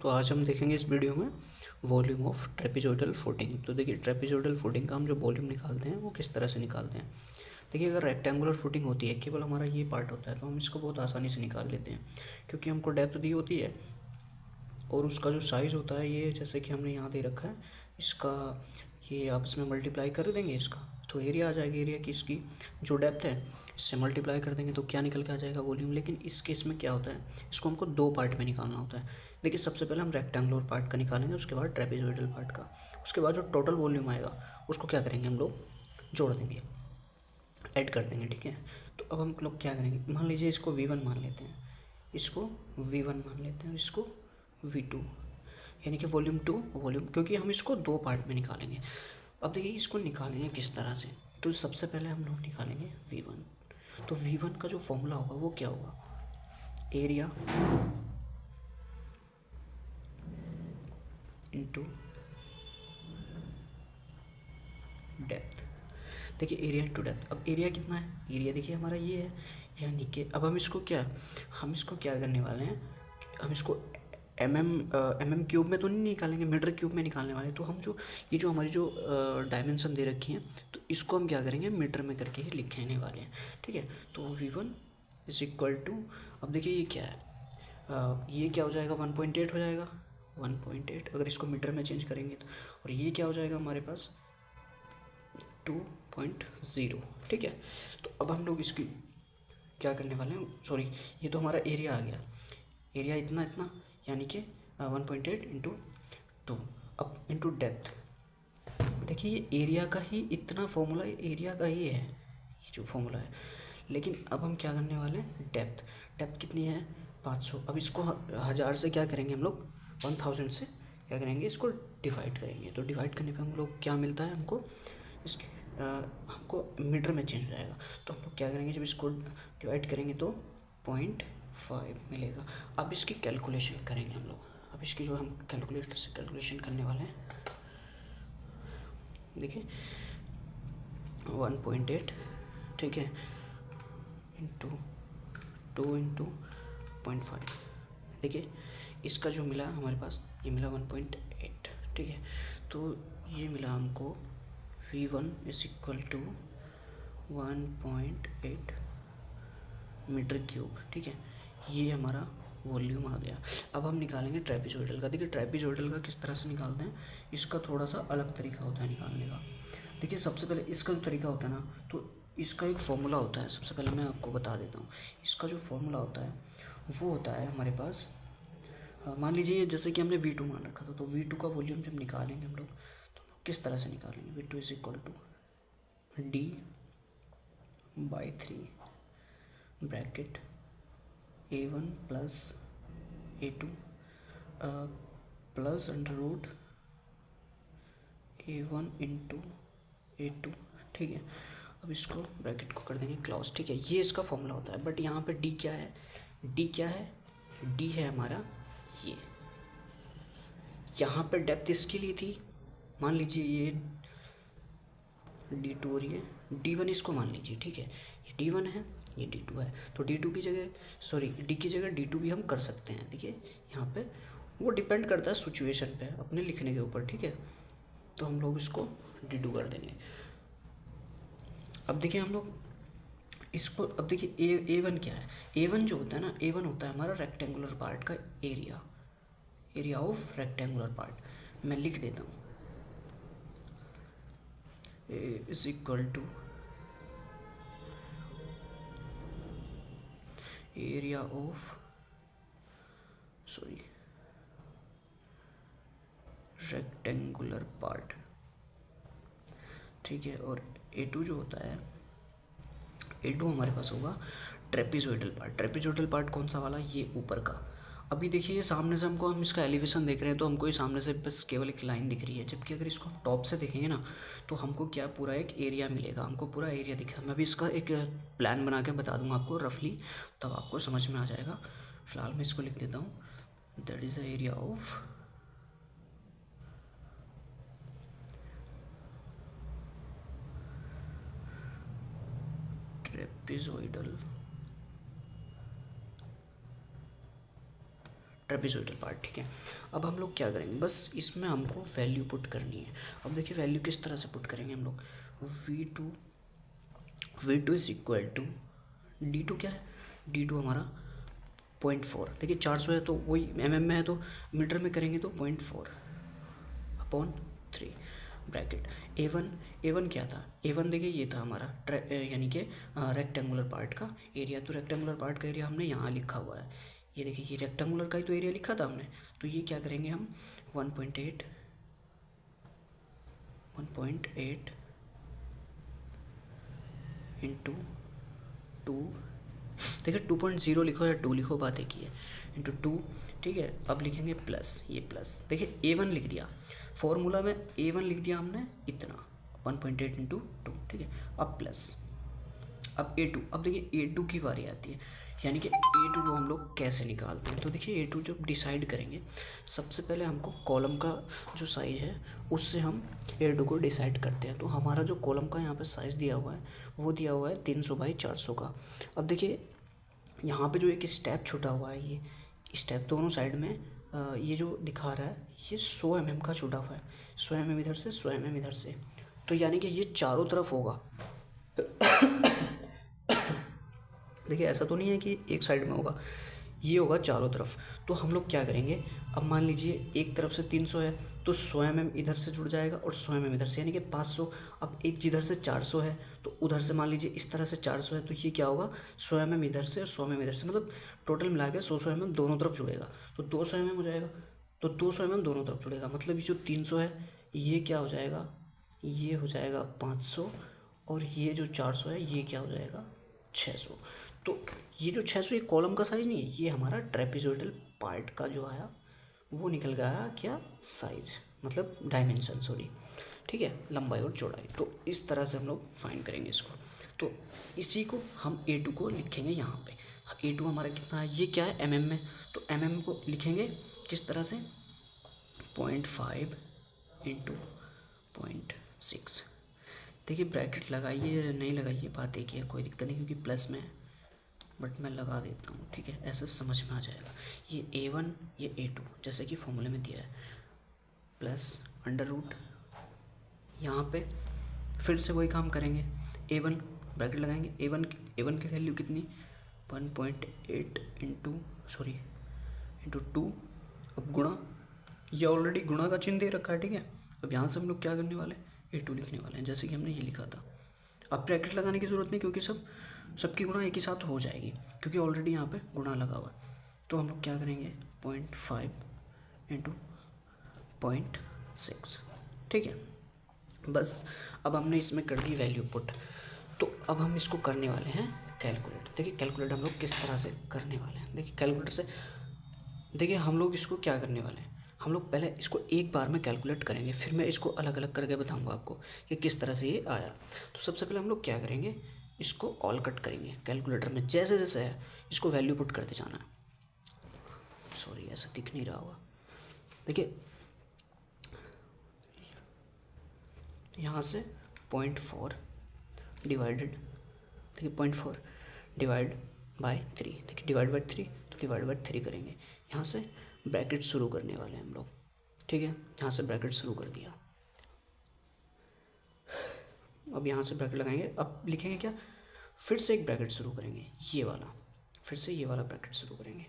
तो आज हम देखेंगे इस वीडियो में वॉल्यूम ऑफ ट्रेपेजोइडल फुटिंग। तो देखिए ट्रेपेजोइडल फुटिंग का हम जो वॉल्यूम निकालते हैं वो किस तरह से निकालते हैं। देखिए अगर रेक्टेंगुलर फुटिंग होती है, केवल हमारा ये पार्ट होता है, तो हम इसको बहुत आसानी से निकाल लेते हैं क्योंकि हमको डेप्थ दी होती है और उसका जो साइज़ होता है ये जैसे कि हमने यहाँ दे रखा है, इसका ये आपस में मल्टीप्लाई कर देंगे इसका, तो एरिया आ जाएगा। एरिया की इसकी जो डेप्थ है इससे मल्टीप्लाई कर देंगे तो क्या निकल के आ जाएगा, वॉल्यूम। लेकिन इस केस में क्या होता है, इसको हमको दो पार्ट में निकालना होता है। देखिए सबसे पहले हम रेक्टेंगुलर पार्ट का निकालेंगे, उसके बाद ट्रेपेजोइडल पार्ट का, उसके बाद जो टोटल वॉल्यूम आएगा उसको क्या करेंगे, हम लोग जोड़ देंगे, ऐड कर देंगे। ठीक है, तो अब हम लोग क्या करेंगे, मान लीजिए इसको V1 मान लेते हैं, इसको V1 मान लेते हैं और इसको V2, यानी कि वॉल्यूम 2 वॉल्यूम, क्योंकि हम इसको दो पार्ट में निकालेंगे। अब देखिए इसको निकालेंगे किस तरह से, तो सबसे पहले हम लोग निकालेंगे V1। तो V1 का जो फॉर्मूला होगा वो क्या होगा, एरिया इंटू डेप्थ। देखिए एरिया इंटू डेप्थ, अब एरिया कितना है, एरिया देखिए हमारा ये है, यानी कि अब हम इसको क्या करने वाले हैं, हम इसको एम क्यूब में तो नहीं निकालेंगे, मीटर क्यूब में निकालने वाले हैं। तो हम जो ये जो हमारी जो डायमेंशन दे रखी हैं, तो इसको हम क्या करेंगे, मीटर में करके ही लिखने वाले हैं। ठीक है, तो V1 इज इक्वल टू, अब देखिए ये क्या है, ये क्या हो जाएगा, 1.8 हो जाएगा, 1.8 अगर इसको मीटर में चेंज करेंगे तो, और ये क्या हो जाएगा हमारे पास 2.0। ठीक है, तो अब हम लोग इसकी क्या करने वाले हैं, सॉरी ये तो हमारा एरिया आ गया, एरिया इतना इतना, यानी कि 1.8 इंटू 2, अब इंटू डेप्थ। देखिए ये एरिया का ही इतना फॉर्मूला, एरिया का ही है ये जो फॉर्मूला है, लेकिन अब हम क्या करने वाले हैं, डेप्थ। डेप्थ कितनी है, 500। अब इसको 1000 से क्या करेंगे हम लोग, 1000 से क्या करेंगे, इसको डिवाइड करेंगे। तो डिवाइड करने पे हम लोग क्या मिलता है हमको, इसके हमको मीटर में चेंज हो जाएगा। तो हम लोग क्या करेंगे, जब इसको डिवाइड करेंगे तो 0.5 मिलेगा। अब इसकी कैलकुलेशन करेंगे हम लोग, अब इसकी जो हम कैलकुलेटर से कैलकुलेशन करने वाले हैं, देखिए 1.8, ठीक है, इंटू 2 इंटू 0.5। देखिए इसका जो मिला हमारे पास, ये मिला 1.8। ठीक है, तो ये मिला हमको V1 is equal to 1.8 metre cube. ठीक है, ये हमारा वॉल्यूम आ गया। अब हम निकालेंगे ट्रेपेजोइडल का। देखिए ट्रेपेजोइडल का किस तरह से निकालते हैं, इसका थोड़ा सा अलग तरीका होता है निकालने का। देखिए सबसे पहले इसका जो तरीका होता है ना, तो इसका एक फॉर्मूला होता है, सबसे पहले मैं आपको बता देता हूँ। इसका जो फॉर्मूला होता है वो होता है हमारे पास, मान लीजिए जैसे कि हमने V2 मान रखा था, तो V2 का वॉल्यूम जब निकालेंगे हम लोग, तो हम लोग किस तरह से निकालेंगे, V2 is equal to D/3 bracket A1 plus A2 plus under root A1 into A2। ठीक है, अब इसको ब्रैकेट को कर देंगे क्लोज। ठीक है, ये इसका फॉर्मूला होता है। बट यहाँ पे D क्या है, D क्या है, D है हमारा ये, यहाँ पे डेप्थ इसकी ली थी, मान लीजिए ये D2 और ये D1 इसको मान लीजिए। ठीक है, ये D1 है, ये D2 है, तो D2 की जगह, सॉरी D की जगह D2 भी हम कर सकते हैं। देखिए यहाँ पे वो डिपेंड करता है सिचुएशन पे, अपने लिखने के ऊपर। ठीक है, तो हम लोग इसको D2 कर देंगे। अब देखिए हम लोग इसको, अब देखिए A1 क्या है, A1 जो होता है ना, A1 होता है हमारा रेक्टेंगुलर पार्ट का area, area of rectangular part. मैं लिख देता हूँ, A is equal to area of, sorry rectangular part. ठीक है, और A2 जो होता है, A2 हमारे पास होगा ट्रेपेजोइडल पार्ट। ट्रेपेजोइडल पार्ट कौन सा वाला, ये ऊपर का। अभी देखिए ये सामने से हमको, हम इसका एलिवेशन देख रहे हैं तो हमको ये सामने से बस केवल एक लाइन दिख रही है, जबकि अगर इसको हम टॉप से देखेंगे ना, तो हमको क्या पूरा एक एरिया मिलेगा, हमको पूरा एरिया दिखेगा। मैं अभी इसका एक प्लान बना के बता दूंगा आपको रफली, तब आपको समझ में आ जाएगा। फिलहाल मैं इसको लिख देता हूँ, that is the area of trapezoidal trapezoidal part, ठीक है। अब हम लोग क्या करेंगे, बस इसमें हमको वैल्यू पुट करनी है। अब देखिए वैल्यू किस तरह से पुट करेंगे हम लोग, V2 is equal to D2 क्या है, D2 हमारा 0.4, देखिए 400 है तो वही mm में है तो मीटर में करेंगे तो 0.4/3 ब्रैकेट। A1 क्या था, A1 देखिए ये था हमारा यानी कि रेक्टेंगुलर पार्ट का एरिया। तो रेक्टेंगुलर पार्ट का एरिया हमने यहाँ लिखा हुआ है, ये देखिए ये रेक्टेंगुलर का ही तो एरिया लिखा था हमने। तो ये क्या करेंगे हम 1.8 इंटू 2, देखिए 2.0 लिखो या 2 लिखो, बात एक ही है, इंटू 2, ठीक है। अब लिखेंगे प्लस, ये प्लस, देखिए A1 लिख दिया, फॉर्मूला में A1 लिख दिया हमने इतना 1.8 इंटू 2, ठीक है। अब प्लस, अब A2, अब देखिए A2 की बारी आती है, यानी कि A2 को हम लोग कैसे निकालते हैं। तो देखिए A2 जब डिसाइड करेंगे, सबसे पहले हमको कॉलम का जो साइज़ है उससे हम A2 को डिसाइड करते हैं। तो हमारा जो कॉलम का यहाँ पे साइज़ दिया हुआ है वो दिया हुआ है 300/400 का। अब देखिए यहाँ पे जो एक स्टेप छूटा हुआ है, ये स्टेप दोनों साइड में ये जो दिखा रहा है ये 100 mm का छूटा हुआ है, 100 mm इधर से, 100 mm इधर से। तो यानी कि ये चारों तरफ होगा। देखिए ऐसा तो नहीं है कि एक साइड में होगा, ये होगा चारों तरफ। तो हम लोग क्या करेंगे, अब मान लीजिए एक तरफ से 300 है तो 100 mm इधर से जुड़ जाएगा और 100 mm इधर से, यानी कि 500। अब एक जिधर से 400 है तो उधर से मान लीजिए इस तरह से 400 है तो ये क्या होगा 100 mm इधर से और 100 mm इधर से, मतलब टोटल मिला के 100 mm दोनों तरफ जुड़ेगा तो 200 mm हो जाएगा। तो 200 mm दोनों तरफ जुड़ेगा, मतलब ये जो 300 है ये क्या हो जाएगा, ये हो जाएगा 500, और ये जो 400 है ये क्या हो जाएगा 600। तो ये जो 600 ये कॉलम का साइज़ नहीं है, ये हमारा ट्रेपेजोइडल पार्ट का जो आया वो निकल गया क्या साइज, मतलब डायमेंशन, सॉरी, ठीक है, लंबाई और चौड़ाई। तो इस तरह से हम लोग फाइंड करेंगे इसको। तो इसी को हम A2 को लिखेंगे यहाँ पे, A2 हमारा कितना है, ये क्या है mm में, तो mm को लिखेंगे किस तरह से 0.5 इंटू 0.6। देखिए ब्रैकेट लगाइए नहीं लगाइए बात एक ही है, कोई दिक्कत नहीं, क्योंकि प्लस में है, बट मैं लगा देता हूँ, ठीक है, ऐसे समझ में आ जाएगा। ये A1 ये A2 जैसे कि फॉर्मूले में दिया है, प्लस अंडर रूट, यहाँ पे फिर से वही काम करेंगे, A1 ब्रैकेट लगाएंगे, A1 की वैल्यू कितनी 1.8 इंटू 2, अब गुणा, ये ऑलरेडी गुणा का चिन्ह दे रखा है, ठीक है। अब यहाँ से हम लोग क्या करने वाले हैं A2 लिखने वाले हैं, जैसे कि हमने ये लिखा था। अब ब्रैकेट लगाने की ज़रूरत नहीं, क्योंकि सबकी गुणा एक ही साथ हो जाएगी, क्योंकि ऑलरेडी यहाँ पे गुणा लगा हुआ है। तो हम लोग क्या करेंगे 0.5 इंटू 0.6, ठीक है। बस अब हमने इसमें कर दी वैल्यू पुट। तो अब हम इसको करने वाले हैं कैलकुलेट। देखिए कैलकुलेट हम लोग किस तरह से करने वाले हैं, देखिए कैलकुलेटर से, देखिए हम लोग इसको क्या करने वाले हैं, हम लोग पहले इसको एक बार में कैलकुलेट करेंगे, फिर मैं इसको अलग अलग करके बताऊंगा आपको कि किस तरह से ये आया। तो सबसे पहले हम लोग क्या करेंगे, इसको ऑल कट करेंगे कैलकुलेटर में, जैसे जैसे है इसको वैल्यू पुट करते जाना है। सॉरी ऐसा दिख नहीं रहा होगा, देखिए यहाँ से 0.4 डिवाइडेड, देखिए 0.4 डिवाइड बाय 3, देखिए डिवाइड बाय 3, तो डिवाइड बाय 3 करेंगे। यहाँ से ब्रैकेट शुरू करने वाले हैं हम लोग, ठीक है, यहाँ से ब्रैकेट शुरू कर दिया। अब यहाँ से ब्रैकेट लगाएंगे, अब लिखेंगे क्या, फिर से एक ब्रैकेट शुरू करेंगे, ये वाला, फिर से ये वाला ब्रैकेट शुरू करेंगे।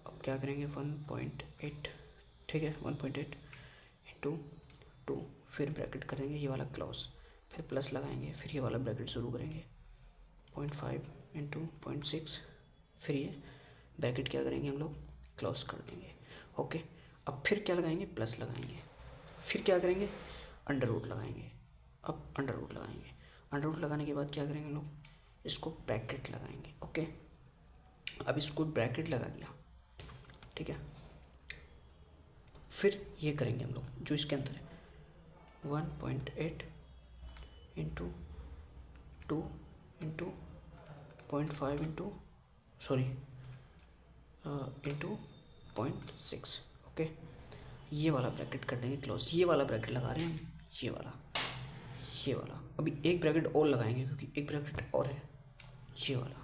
अब क्या करेंगे 1.8, ठीक है, 1.8 इंटू 2, फिर ब्रैकेट करेंगे ये वाला क्लोज, फिर प्लस लगाएंगे, फिर ये वाला ब्रैकेट शुरू करेंगे 0.5 इंटू 0.6, फिर ये ब्रैकेट क्या करेंगे हम लोग क्लोज कर देंगे, ओके। अब फिर क्या लगाएंगे, प्लस लगाएंगे, फिर क्या करेंगे अंडर रूट लगाएंगे, अब अंडर रूट लगाएंगे, अंडर रूट लगाने के बाद क्या करेंगे हम लोग, इसको ब्रैकेट लगाएंगे, ओके। अब इसको ब्रैकेट लगा दिया, ठीक है, फिर ये करेंगे हम लोग जो इसके अंदर है 1.8 into 2 into 0.5 into into 0.6, okay. ये वाला ब्रैकेट कर देंगे क्लोज, ये वाला ब्रैकेट लगा रहे हैं हम, ये वाला, ये वाला, अभी एक ब्रैकेट और लगाएंगे क्योंकि एक ब्रैकेट और है, ये वाला।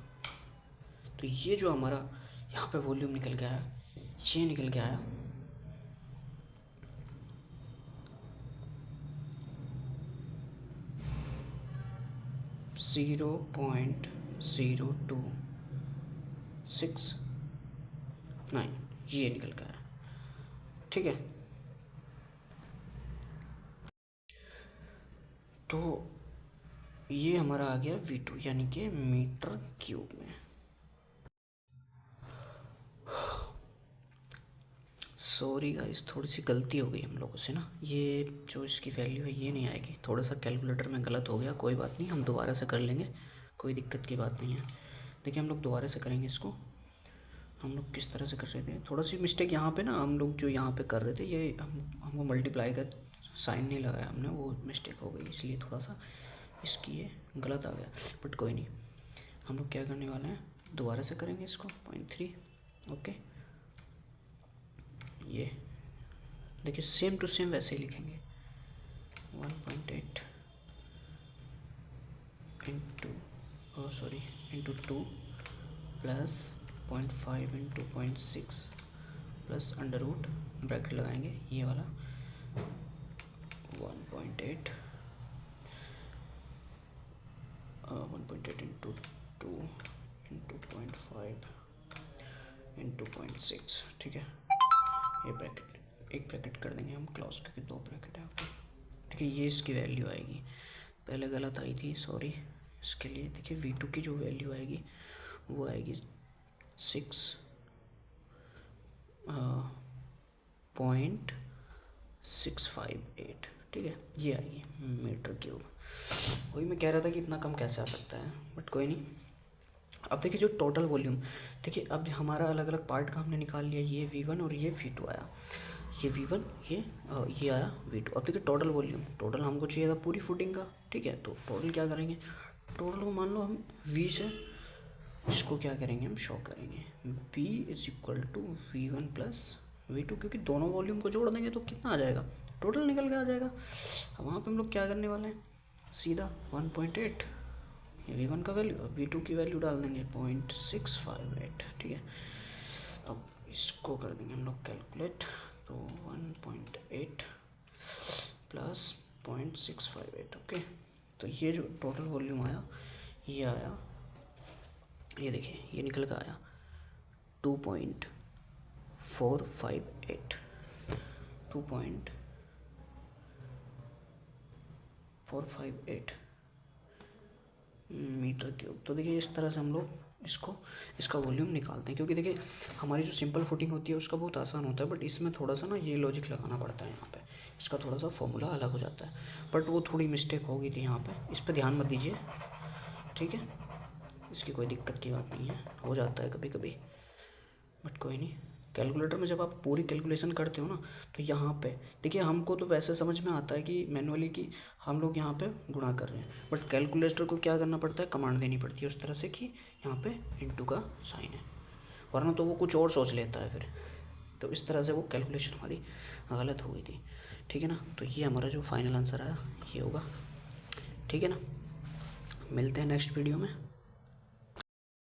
तो ये जो हमारा यहाँ पे वॉल्यूम निकल के आया, ये निकल के आया, ज़ीरो पॉइंट 0.026 9, ये निकल के आया। ठीक है, तो ये हमारा आ गया V2 यानी कि मीटर क्यूब में। सॉरी गाइस, थोड़ी सी गलती हो गई हम लोगों से ना, ये जो इसकी वैल्यू है ये नहीं आएगी, थोड़ा सा कैलकुलेटर में गलत हो गया, कोई बात नहीं, हम दोबारा से कर लेंगे, कोई दिक्कत की बात नहीं है। देखिए हम लोग दोबारा से करेंगे इसको। हम लोग किस तरह से कर रहे थे, थोड़ा सी मिस्टेक यहाँ पे ना, हम लोग जो यहाँ पे कर रहे थे ये हमको मल्टीप्लाई का साइन नहीं लगाया हमने, वो मिस्टेक हो गई, इसलिए थोड़ा सा इसकी ये गलत आ गया, बट कोई नहीं। हम लोग क्या करने वाले हैं, दोबारा से करेंगे इसको 0.3। ओके, ये देखिए सेम टू सेम वैसे ही लिखेंगे, 1.8 into 2 plus 0.5 into 0.6 plus under root, bracket लगाएंगे ये वाला 1.8 इंटू 2 इंटू 0.5 इंटू 0.6। ठीक है, ये ब्रैकेट एक ब्रैकेट कर देंगे हम क्लोज, क्योंकि दो ब्रैकेट है आपके। देखिए ये इसकी वैल्यू आएगी, पहले गलत आई थी, सॉरी इसके लिए। देखिए V2 की जो वैल्यू आएगी वो आएगी 6.658। ठीक है, ये आएगी मीटर क्यूब। वही मैं कह रहा था कि इतना कम कैसे आ सकता है, बट कोई नहीं। अब देखिए जो टोटल वॉल्यूम, देखिए अब हमारा अलग अलग पार्ट का हमने निकाल लिया, ये V1 और ये V2 आया, ये V1 ये आया V2। अब देखिए टोटल वॉल्यूम, टोटल हमको चाहिए था पूरी फुटिंग का। ठीक है, तो टोटल क्या करेंगे, टोटल को मान लो हम V से इसको क्या करेंगे, हम शो करेंगे B is equal to V1 plus V2, क्योंकि दोनों वॉल्यूम को जोड़ देंगे तो कितना आ जाएगा, टोटल निकल के आ जाएगा। अब वहाँ पे हम लोग क्या करने वाले हैं, सीधा 1.8 V1 का वैल्यू, V2 की वैल्यू डाल देंगे 0.658। ठीक है, अब इसको कर देंगे हम लोग कैलकुलेट, तो 1.8 प्लस 0.658। ओके, तो ये जो टोटल वॉल्यूम आया, ये आया, ये देखिए ये निकल कर आया 2.458 मीटर क्यूब। तो देखिए इस तरह से हम लोग इसका वॉल्यूम निकालते हैं, क्योंकि देखिए हमारी जो सिंपल फुटिंग होती है उसका बहुत आसान होता है, बट इसमें थोड़ा सा ना ये लॉजिक लगाना पड़ता है, यहाँ पे इसका थोड़ा सा फॉर्मूला अलग हो जाता है, बट वो थोड़ी मिस्टेक हो गई थी यहाँ पे, इस पर ध्यान मत दीजिए। ठीक है, इसकी कोई दिक्कत की बात नहीं है, हो जाता है कभी कभी, बट कोई नहीं। कैलकुलेटर में जब आप पूरी कैलकुलेशन करते हो ना, तो यहाँ पे देखिए हमको तो वैसे समझ में आता है कि मैनुअली कि हम लोग यहाँ पे गुणा कर रहे हैं, बट कैलकुलेटर को क्या करना पड़ता है, कमांड देनी पड़ती है उस तरह से कि यहाँ पे इनटू का साइन है, वरना तो वो कुछ और सोच लेता है फिर। तो इस तरह से वो कैलकुलेशन हमारी गलत हो गई थी। ठीक है ना, तो ये हमारा जो फाइनल आंसर आया ये होगा। ठीक है ना, मिलते हैं नेक्स्ट वीडियो में।